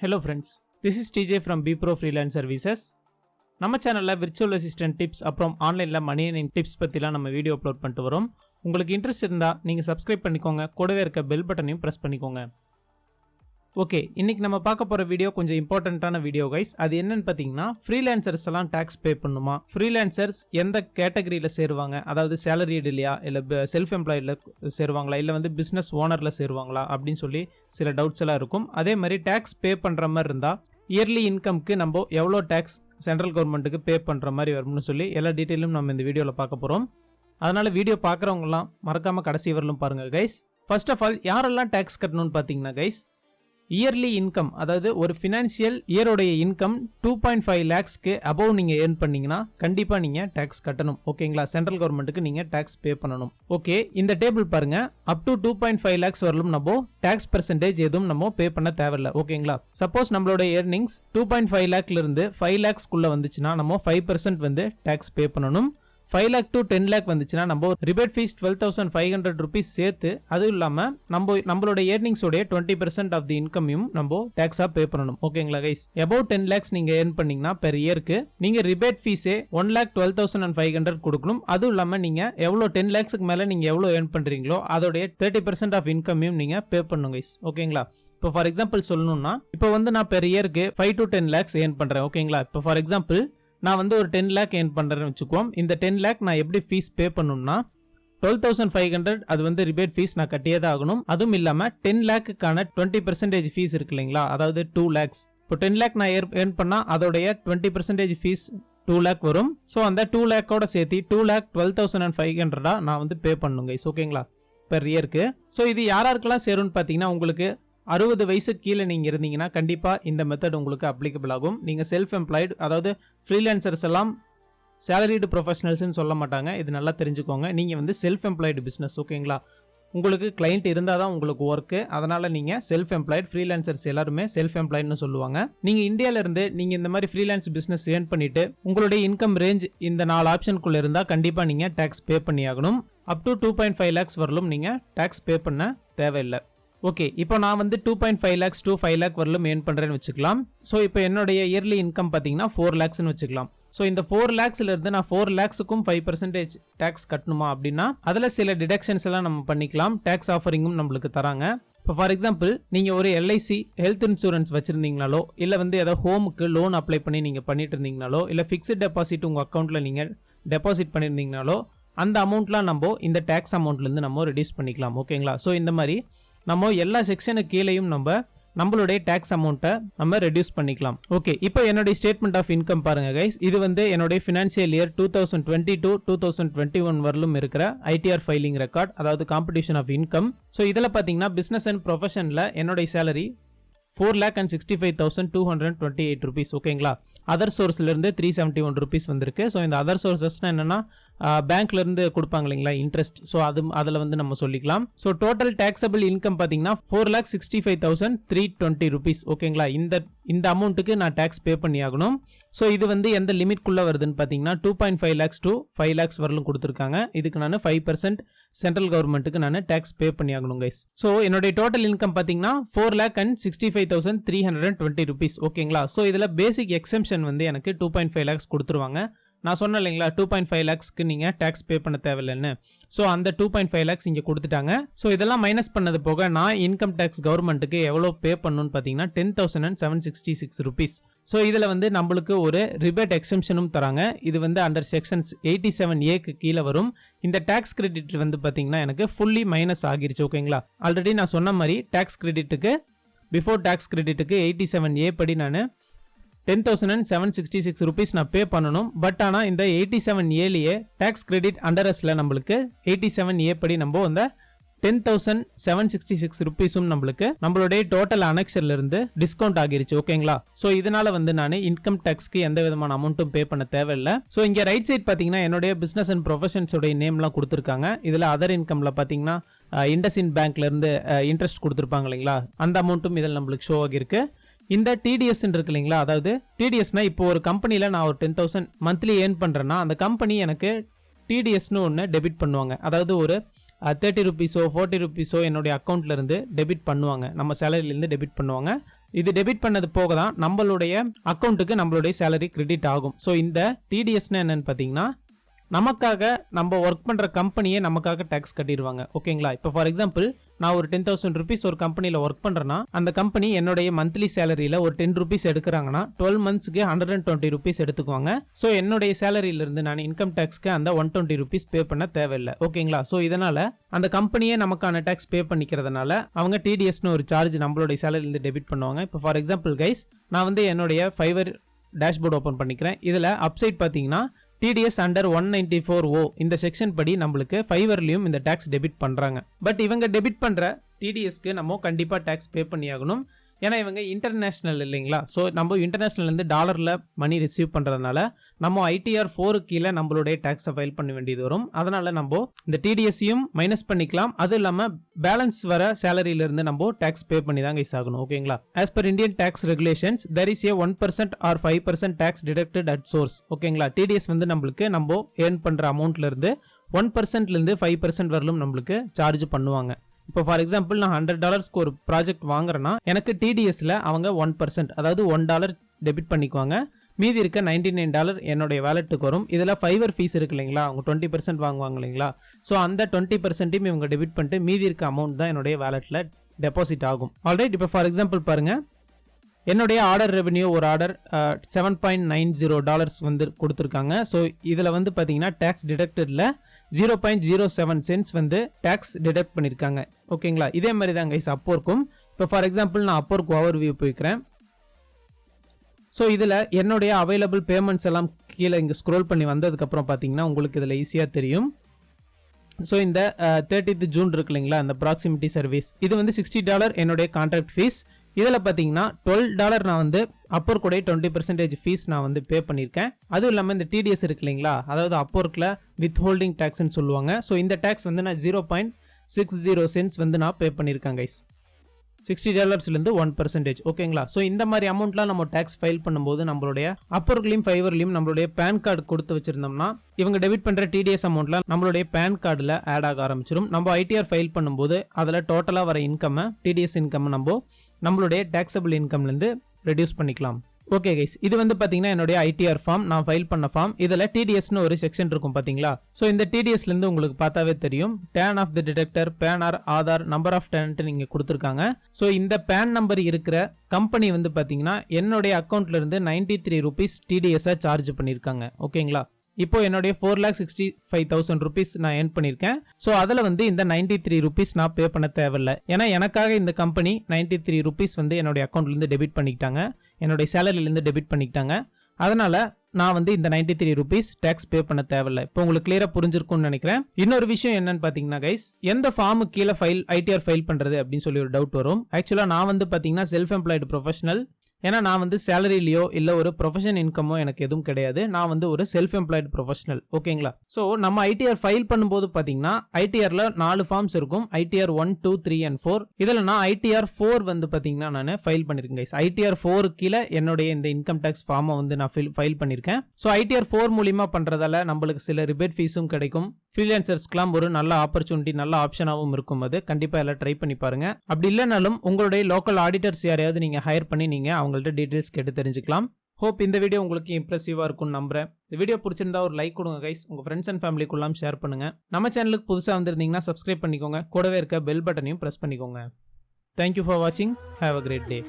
Hello friends, this is TJ from BPro Freelance Services. நம்ம சேனல்ல virtual assistant tips அப்புறம் ஆன்லைன்ல மணி ஏர்னிங் டிப்ஸ் பத்திலாம் நம்ம வீடியோ அப்லோட் பண்ணிட்டு வரோம். உங்களுக்கு இன்ட்ரெஸ்ட் இருந்தா நீங்க சப்ஸ்கிரைப் பண்ணிக்கோங்க, கூடவே இருக்க பெல் பட்டனையும் பிரஸ் பண்ணிக்கோங்க. ஓகே, இன்னைக்கு நம்ம பார்க்க போற வீடியோ கொஞ்சம் இம்பார்ட்டன்ட்டான வீடியோ கைஸ். அது என்னன்னு பாத்தீங்கன்னா, ஃப்ரீலான்சர்ஸ் எல்லாம் டாக்ஸ் பே பண்ணுமா, ஃப்ரீலான்சர்ஸ் எந்த கேட்டகரியில சேருவாங்க, அதாவது சேலரிடு இல்லையா, இல்ல செல்ஃப் எம்ப்ளாய்டில் சேருவாங்களா, இல்லை வந்து பிஸ்னஸ் ஓனரில் சேருவாங்களா அப்படின்னு சொல்லி சில டவுட்ஸ் எல்லாம் இருக்கும். அதே மாதிரி டாக்ஸ் பே பண்ணுற மாதிரி இருந்தால் இயர்லி இன்கம்க்கு நம்ம எவ்வளோ டேக்ஸ் சென்ட்ரல் கவர்மெண்ட்டுக்கு பே பண்ணுற மாதிரி வரும்னு சொல்லி எல்லா டீட்டெயிலும் நம்ம இந்த வீடியோவில் பார்க்க போகிறோம். அதனால் வீடியோ பார்க்குறவங்கலாம் மறக்காமல் கடைசி வரலும் பாருங்கள் கைஸ். ஃபர்ஸ்ட் ஆஃப் ஆல் யாரெல்லாம் டேக்ஸ் கட்டணும்னு பார்த்தீங்கன்னா கைஸ், இயர்லி இன்கம், அதாவது ஒரு ஃபினான்ஷியல் இயரோடைய இன்கம் 2.5 lakhsக்கு அபவ் நீங்கள் ஏர்ன் பண்ணீங்கன்னா கண்டிப்பாக நீங்கள் டேக்ஸ் கட்டணும். ஓகேங்களா, சென்ட்ரல் கவர்மெண்ட்டுக்கு நீங்கள் டேக்ஸ் பே பண்ணணும். ஓகே, இந்த டேபிள் பாருங்க, அப் டு 2.5 lakhs வரலும் நம்ம டேக்ஸ் பர்சன்டேஜ் எதுவும் நம்ம பே பண்ண தேவையில்லை. ஓகேங்களா, சப்போஸ் நம்மளோட ஏர்னிங்ஸ் 2.5 lakhல இருந்து 5 lakhsக்குள்ள வந்துச்சுன்னா நம்ம 5% வந்து டேக்ஸ் பே பண்ணணும். 5 lakh to 10 lakh வந்துச்சுன்னா நம்ம ரிபேட் ஃபீஸ் 12,500 rupees சேர்த்து, அதுவும் இல்லாமல் நம்மளோட ஏர்னிங்ஸோடைய 20% ஆஃப் தி இன்கமையும் நம்ம டேக்ஸாக பே பண்ணணும். ஓகேங்களா கைஸ், above 10 lakhs நீங்கள் ஏர்ன் பண்ணீங்கன்னா பெர் இயருக்கு நீங்கள் ரிபேட் ஃபீஸே 1,12,500 கொடுக்கணும். அதுவும் இல்லாமல் நீங்கள் எவ்வளோ 10 lakhsக்கு மேலே நீங்கள் எவ்வளோ ஏர்ன் பண்ணுறீங்களோ அதோடைய 30% ஆஃப் இன்கமையும் நீங்கள் பே பண்ணணும் கைஸ். ஓகேங்களா, இப்போ ஃபார் எக்ஸாம்பிள் சொல்லணும்னா, இப்போ வந்து நான் பெர் இயருக்கு 5 to 10 lakhs ஏர்ன் பண்ணுறேன். ஓகேங்களா, இப்போ ஃபார் எக்ஸாம்பிள் நான் வந்து ஒரு 10 lakh ஏர்ன் பண்ணுறேன்னு வச்சுக்குவோம். இந்த 10 lakh நான் எப்படி ஃபீஸ் பே பண்ணணும்னா 12,500 அது வந்து ரிபேட் ஃபீஸ் நான் கட்டியே தான் ஆகணும். அதுவும் இல்லாமல் 10 lakhக்கான 20% ஃபீஸ் இருக்கு இல்லைங்களா, அதாவது 2 lakhs. இப்போ 10 lakh நான் ஏர்ன் பண்ணால் அதோடைய 20% ஃபீஸ் 2 lakh வரும். ஸோ அந்த 2 lakhோட சேர்த்து 2,12,500 நான் வந்து பே பண்ணுங்க கைஸ். ஓகேங்களா, பெர் இயருக்கு. ஸோ இது யாருக்கெல்லாம் சேரும்னு பார்த்தீங்கன்னா, உங்களுக்கு 60 வயசுக்கு கீழே நீங்கள் இருந்தீங்கன்னா கண்டிப்பாக இந்த மெத்தட் உங்களுக்கு அப்ளிகபிள் ஆகும். நீங்கள் செல்ஃப் எம்ப்ளாய்டு, அதாவது ஃப்ரீலான்சர்ஸ் எல்லாம் சேலரிடு ப்ரொஃபஷனல்ஸ்னு சொல்ல மாட்டாங்க, இது நல்லா தெரிஞ்சுக்கோங்க. நீங்கள் வந்து செல்ஃப் எம்ப்ளாய்டு பிஸ்னஸ். ஓகேங்களா, உங்களுக்கு கிளைண்ட் இருந்தால் தான் உங்களுக்கு ஒர்க்கு, அதனால் நீங்கள் செல்ஃப் எம்ப்ளாய்டு. ஃப்ரீலான்சர்ஸ் எல்லாருமே செல்ஃப் எம்ப்ளாய்டுன்னு சொல்லுவாங்க. நீங்கள் இந்தியாவிலேருந்து நீங்கள் இந்த மாதிரி ஃப்ரீலான்ஸ் பிஸ்னஸ் ஏர்ன் பண்ணிவிட்டு உங்களுடைய இன்கம் ரேஞ்ச் இந்த 4 ஆப்ஷனுக்குள்ளே இருந்தால் கண்டிப்பாக நீங்கள் டேக்ஸ் பே பண்ணி ஆகணும். அப் டு 2.5 lakhs வரலும் நீங்கள் டேக்ஸ் பே பண்ண தேவையில்லை. ஓகே, இப்போ நான் வந்து 2.5 lakhs to 5 lakh வரலும் ஏர்ன் பண்ணுறேன்னு வச்சுக்கலாம். ஸோ இப்போ என்னுடைய இயர்லி இன்கம் பார்த்தீங்கன்னா 4 lakhsன்னு வச்சுக்கலாம். ஸோ இந்த 4 lakhsல இருந்து நான் 4 lakhsக்கும் 5% டேக்ஸ் கட்டணுமா அப்படின்னா அதில் சில டிடக்ஷன்ஸ் எல்லாம் நம்ம பண்ணிக்கலாம். டேக்ஸ் ஆஃபரிங்கும் நம்மளுக்கு தராங்க. இப்போ ஃபார் எக்ஸாம்பிள் நீங்கள் ஒரு LIC ஹெல்த் இன்சூரன்ஸ் வச்சுருந்தீங்கனாலோ, இல்லை வந்து ஏதாவது ஹோமுக்கு லோன் அப்ளை பண்ணி நீங்கள் பண்ணிட்டு இருந்தீங்கனாலோ, இல்லை ஃபிக்ஸ்ட் டெபாசிட் உங்கள் அக்கௌண்ட்டில் நீங்கள் டெபாசிட் பண்ணியிருந்தீங்கனாலோ அந்த அமௌண்ட்லாம் நம்ம இந்த டேக்ஸ் அமௌண்ட்லேருந்து நம்ம ரெடியூஸ் பண்ணிக்கலாம். ஓகேங்களா, ஸோ இந்த மாதிரி நம்ம எல்லா செக்ஷனுக்கு கீழேயும் நம்மளுடைய டேக்ஸ் அமௌண்ட்டை நம்ம ரெடியூஸ் பண்ணிக்கலாம். ஓகே, இப்போ என்னுடைய ஸ்டேட்மெண்ட் ஆஃப் இன்கம் பாருங்க கைஸ். இது வந்து என்னுடைய ஃபினான்ஷியல் இயர் 2020 to 2021 வரலும் இருக்கிற ITR ஃபைலிங் ரெக்கார்ட், அதாவது காம்படிஷன் ஆஃப் இன்கம். ஸோ இதில் பார்த்தீங்கன்னா பிஸ்னஸ் அண்ட் ப்ரொஃபஷனில் என்னுடைய சேலரி 4,65,228 rupees. ஓகேங்களா, அதர் சோர்ஸ்லேருந்து 371 rupees வந்திருக்கு. ஸோ இந்த அதர் சோர்ஸஸ்னால் என்னென்னா பேங்க்லேருந்து கொடுப்பாங்க இல்லைங்களா இன்ட்ரெஸ்ட், ஸோ அதில் வந்து நம்ம சொல்லிக்கலாம். ஸோ டோட்டல் டேக்ஸபிள் இன்கம் பார்த்தீங்கன்னா 4,65,320 rupees. ஓகேங்களா, இந்த அமௌண்ட்டுக்கு நான் டேக்ஸ் பே பண்ணி ஆகணும். ஸோ இது வந்து எந்த லிமிட்குள்ளே வருதுன்னு பார்த்தீங்கன்னா 2.5 lakhs to 5 lakhs வரலும் கொடுத்துருக்காங்க. இதுக்கு நான் 5% சென்ட்ரல் கவர்மெண்ட்டுக்கு நான் டேக்ஸ் பே பண்ணி ஆகணும் கைஸ். ஸோ என்னுடைய டோட்டல் இன்கம் பார்த்தீங்கன்னா 4,65,320 rupees. ஓகேங்களா, ஸோ இதில் பேசிக் எக்ஸம்ஷன் வந்து எனக்கு 2.5 lakhs கொடுத்துருவாங்க. நான் சொன்னேன் இல்லைங்களா 2.5 lakhsக்கு நீங்கள் டேக்ஸ் பே பண்ண தேவையில்லைன்னு. ஸோ அந்த 2.5 lakhs இங்கே கொடுத்துட்டாங்க. ஸோ இதெல்லாம் மைனஸ் பண்ணது போக நான் இன்கம் டேக்ஸ் கவர்மெண்ட்டுக்கு எவ்வளோ பே பண்ணணும்னு பார்த்தீங்கன்னா 10,766 rupees. ஸோ இதில் வந்து நம்மளுக்கு ஒரு ரிபேட் எக்ஸம்ஷனும் தராங்க. இது வந்து அண்டர் செக்ஷன்ஸ் 87A கீழே வரும். இந்த டேக்ஸ் கிரெடிட் வந்து பார்த்தீங்கன்னா எனக்கு ஃபுல்லி மைனஸ் ஆகிருச்சு. ஓகேங்களா, ஆல்ரெடி நான் சொன்ன மாதிரி டேக்ஸ் கிரெடிட்டுக்கு பிஃபோர் டேக்ஸ் கிரெடிட்டுக்கு 87A படி நான் 10,766 rupees நான் பே பண்ணணும். பட் ஆனால் இந்த 87Aலேயே டேக்ஸ் கிரெடிட் அண்டரஸில் நம்மளுக்கு 87A படி நம்ம அந்த 10,766 rupeesum நம்மளுடைய டோட்டல் அனெக்சர்ல இருந்து டிஸ்கவுண்ட் ஆகிருச்சு. ஓகேங்களா, ஸோ இதனால வந்து நான் இன்கம் டேக்ஸ்க்கு எந்த விதமான அமௌண்ட்டும் பே பண்ண தேவையில்லை. ஸோ இங்கே ரைட் சைட் பார்த்தீங்கன்னா என்னுடைய பிஸ்னஸ் அண்ட் ப்ரொஃபஷன்ஸோடைய நேம்லாம் கொடுத்துருக்காங்க. இதில் அதர் இன்கம்ல பார்த்தீங்கன்னா இண்டஸ்இண்ட் பேங்க்ல இருந்து இன்ட்ரெஸ்ட் கொடுத்துருப்பாங்க இல்லைங்களா, அந்த அமௌண்ட்டும் இதில் நம்மளுக்கு ஷோ ஆகிருக்கு. இந்த டிடிஎஸ் இருக்கு இல்லைங்களா, அதாவது டிடிஎஸ்னா இப்போ ஒரு கம்பெனியில் நான் ஒரு 10,000 மந்த்லி ஏர்ன் பண்ணுறேன்னா அந்த கம்பெனி எனக்கு டிடிஎஸ்னு ஒன்று டெபிட் பண்ணுவாங்க. அதாவது ஒரு 30 rupees 40 rupees என்னுடைய அக்கௌண்ட்ல இருந்து டெபிட் பண்ணுவாங்க, நம்ம சேலரியிலேருந்து டெபிட் பண்ணுவாங்க. இது டெபிட் பண்ணது போக தான் நம்மளுடைய அக்கௌண்ட்டுக்கு நம்மளுடைய சேலரி கிரெடிட் ஆகும். ஸோ இந்த டிடிஎஸ்னா என்னன்னு பார்த்தீங்கன்னா நமக்காக நம்ம ஒர்க் பண்ணுற கம்பெனியே நமக்காக டேக்ஸ் கட்டிடுவாங்க. ஓகேங்களா? இப்போ ஃபார் எக்ஸாம்பிள் நான் ஒரு 10,000 rupees ஒரு கம்பெனியில் ஒர்க் பண்ணுறேன்னா அந்த கம்பெனி என்னுடைய மந்த்லி சேலரியில் ஒரு 10 rupees எடுக்கிறாங்கன்னா 12 monthsக்கு 120 rupees எடுத்துக்குவாங்க. ஸோ என்னுடைய சேலரியிலிருந்து நான் இன்கம் டேக்ஸ்க்கு அந்த 120 rupees பே பண்ண தேவையில்லை. ஓகேங்களா? ஸோ இதனால் அந்த கம்பெனியே நமக்கான டேக்ஸ் பே பண்ணிக்கிறதுனால அவங்க டிடிஎஸ்னு ஒரு சார்ஜ் நம்மளுடைய சேலரியிலேருந்து டெபிட் பண்ணுவாங்க. இப்போ ஃபார் எக்ஸாம்பிள் கைஸ் நான் என்னுடைய ஃபைவர் டேஷ்போர்ட் ஓப்பன் பண்ணிக்கிறேன். இதில் அப்சைட் பார்த்தீங்கன்னா TDS under 194O இந்த செக்ஷன் படி நம்மளுக்கு ஃபைவர்லையும் இந்த டேக்ஸ் டெபிட் பண்ணுறாங்க. பட் இவங்க டெபிட் பண்ணுற டிடிஎஸ்க்கு நம்ம கண்டிப்பாக டேக்ஸ் பே பண்ணியாகணும். ஏன்னா இவங்க இன்டர்நேஷ்னல் இல்லைங்களா? ஸோ நம்ம இன்டர்நேஷ்னல்லேருந்து டாலரில் மணி ரிசீவ் பண்ணுறதுனால நம்ம ITR 4 கீழே நம்மளுடைய டேக்ஸை ஃபைல் பண்ண வேண்டியது வரும். அதனால் நம்ம இந்த டிடிஎஸ்ஸையும் மைனஸ் பண்ணிக்கலாம். அது இல்லாமல் பேலன்ஸ் வர சேலரியிலேருந்து நம்ம டேக்ஸ் பே பண்ணி தான் கைஸ் ஆகணும். ஓகேங்களா? As per Indian tax regulations there is a 1% or 5% tax deducted at source. ஓகேங்களா? டிடிஎஸ் நம்மளுக்கு நம்ம ஏர்ன் பண்ணுற அமௌண்ட்லேருந்து 1%லேருந்து 5% வரலும் நம்மளுக்கு சார்ஜ் பண்ணுவாங்க. இப்போ ஃபார் எக்ஸாம்பிள் நான் $100க்கு ஒரு ப்ராஜெக்ட் வாங்குறேன்னா எனக்கு டிடிஎஸ்ல அவங்க 1% அதாவது $1 டெபிட் பண்ணிக்குவாங்க. மீதி இருக்க $99 என்னுடைய வேலெட்டுக்கு வரும். இதில் ஃபைவர் ஃபீஸ் இருக்கு இல்லைங்களா? அவங்க 20% வாங்குவாங்க இல்லைங்களா? ஸோ அந்த 20%யும் இவங்க டெபிட் பண்ணிட்டு மீதி இருக்க அமௌண்ட் தான் என்னுடைய வேலெட்டில் டெபாசிட் ஆகும். ஆல்ரைட், இப்போ ஃபார் எக்ஸாம்பிள் பாருங்கள், என்னுடைய ஆர்டர் ரெவென்யூ ஒரு ஆர்டர் $7.90 கொடுத்துருக்காங்க. ஸோ இதில் பார்த்தீங்கன்னா டேக்ஸ் டிடக்டடில் 0.07 cents டேக்ஸ் டிடக்ட் பண்ணியிருக்காங்க. ஓகேங்களா? இதே மாதிரி தான் கைஸ் அப்போர்க்கும். இப்போ ஃபார் எக்ஸாம்பிள் நான் அப்போர்க் ஓவர் வியூ போய்க்கிறேன். ஸோ இதில் என்னுடைய அவைலபிள் பேமெண்ட்ஸ் எல்லாம் கீழே இங்கே ஸ்க்ரோல் பண்ணி வந்ததுக்கப்புறம் பார்த்தீங்கன்னா உங்களுக்கு இதில் ஈஸியாக தெரியும். ஸோ இந்த 30th June இருக்கு இல்லைங்களா? அந்த ப்ராக்சிமிட்டி சர்வீஸ் இது $60 என்னுடைய கான்ட்ராக்ட் ஃபீஸ். இதில் பார்த்தீங்கன்னா $12 நான் அப்போர்க் 20% ஃபீஸ் நான் பே பண்ணியிருக்கேன். அதுவும் இல்லாமல் இந்த டிடிஎஸ் இருக்கு இல்லைங்களா? அதாவது அப்போர்க்கில் வித் ஹோல்டிங் டேக்ஸ்ன்னு சொல்லுவாங்க. ஸோ இந்த டேக்ஸ் நான் 0.60 cents நான் பே பண்ணியிருக்கேன் கைஸ். $60லேருந்து 1%. ஓகேங்களா? ஸோ இந்த மாதிரி அமௌண்ட்லாம் நம்ம டேக்ஸ் ஃபைல் பண்ணும்போது நம்மளுடைய அப்போர்க்லையும் ஃபைவர்லையும் நம்மளுடைய பேன் கார்டு கொடுத்து வச்சிருந்தோம்னா இவங்க டெபிட் பண்ணுற டிடிஎஸ் அமௌண்ட்லாம் நம்மளுடைய பேன் கார்டில் ஆட் ஆக ஆரம்பிச்சிடும். நம்ம ITR ஃபைல் பண்ணும்போது அதில் டோட்டலாக வர இன்கம் டிடிஎஸ் இன்கம் நம்மளுடைய டேக்ஸபிள் இன்கம்லேருந்து ரெடியூஸ் பண்ணிக்கலாம். ஓகே கைஸ், இது பார்த்தீங்கன்னா என்னுடைய ITR ஃபார்ம், நான் ஃபைல் பண்ண ஃபார்ம். இதில் டிடிஎஸ்னு ஒரு செக்ஷன் இருக்கும் பார்த்தீங்களா? ஸோ இந்த டிடிஎஸ்லேருந்து உங்களுக்கு பார்த்தாவே தெரியும் TAN of the deductor, PAN or Aadhaar, number of tenant நீங்கள் கொடுத்துருக்காங்க. ஸோ இந்த பேன் நம்பர் இருக்கிற கம்பெனி பார்த்தீங்கன்னா என்னுடைய அக்கௌண்ட்லேருந்து 93 rupees டிடிஎஸ்ஸை சார்ஜ் பண்ணியிருக்காங்க. ஓகேங்களா? இப்போ என்னுடைய 4,65,000 rupees நான் ஏர்ன் பண்ணியிருக்கேன். ஸோ அதில் இந்த 93 rupees நான் பே பண்ண தேவையில்லை. ஏன்னா எனக்காக இந்த கம்பெனி 93 rupees என்னுடைய அக்கௌண்ட்லேருந்து டெபிட் பண்ணிக்கிட்டாங்க, என்னுடைய சேலரியிலேருந்து டெபிட் பண்ணிக்கிட்டாங்க. அதனால் நான் இந்த 93 rupees டேக்ஸ் பே பண்ண தேவையில்லை. இப்போ உங்களுக்கு கிளியராக புரிஞ்சிருக்கும்னு நினைக்கிறேன். இன்னொரு விஷயம் என்னன்னு பார்த்தீங்கன்னா கைஸ், எந்த ஃபார்முக்கு கீழே ITR ஃபைல் பண்ணுறது அப்படின்னு சொல்லி ஒரு டவுட் வரும். ஆக்சுவலாக நான் பார்த்தீங்கன்னா செல்ஃப் எம்ப்ளாய்டு ப்ரொஃபஷனல். ஏன்னா நான் சேலரிலையோ இல்லை ஒரு ப்ரொஃபஷன் இன்கமோ எனக்கு எதுவும் கிடையாது. நான் ஒரு செல்ஃப் எம்ப்ளாய்டு ப்ரொஃபஷனல். ஓகேங்களா? ஸோ நம்ம ITR ஃபைல் பண்ணும்போது பார்த்தீங்கன்னா ITRல 4 ஃபார்ம்ஸ் இருக்கும். ITR 1, 2, 3 and 4. இதில் நான் ITR 4 பார்த்தீங்கன்னா நான் ஃபைல் பண்ணியிருக்கேன் கைஸ். ITR 4 கீழே என்னுடைய இந்த இன்கம் டேக்ஸ் ஃபார்மை நான் ஃபைல் பண்ணியிருக்கேன். ஸோ ITR 4 மூலியமா பண்ணுறதால நம்மளுக்கு சில ரிபேட் ஃபீஸும் கிடைக்கும். ஃப்ரீலான்சர்ஸ்க்குலாம் ஒரு நல்ல ஆப்பர்ச்சுனிட்டி, நல்ல ஆப்ஷனாகவும் இருக்கும். அது கண்டிப்பாக எல்லாம் ட்ரை பண்ணி பாருங்க. அப்படி இல்லைனாலும் உங்களுடைய லோக்கல் ஆடிட்டர்ஸ் யாரையாவது நீங்கள் ஹையர் பண்ணி நீங்கள் அவங்கள்ட்ட டீட்டெயில்ஸ் கேட்டு தெரிஞ்சுக்கலாம். ஹோப் இந்த வீடியோ உங்களுக்கு இம்ப்ரெசிவாக இருக்கும்னு நம்புறேன். இந்த வீடியோ பிடிச்சிருந்தா ஒரு லைக் கொடுங்க கைஸ். உங்கள் ஃப்ரெண்ட்ஸ் அண்ட் ஃபேமிலிக்குள்ளாம் ஷேர் பண்ணுங்க. நம்ம சேனலுக்கு புதுசாக வந்திருந்தீங்கன்னா சப்ஸ்கிரைப் பண்ணிக்கோங்க. கூடவே இருக்க பெல் பட்டனையும் ப்ரெஸ் பண்ணிக்கோங்க. தேங்க்யூ ஃபார் வாட்சிங். Have a great day.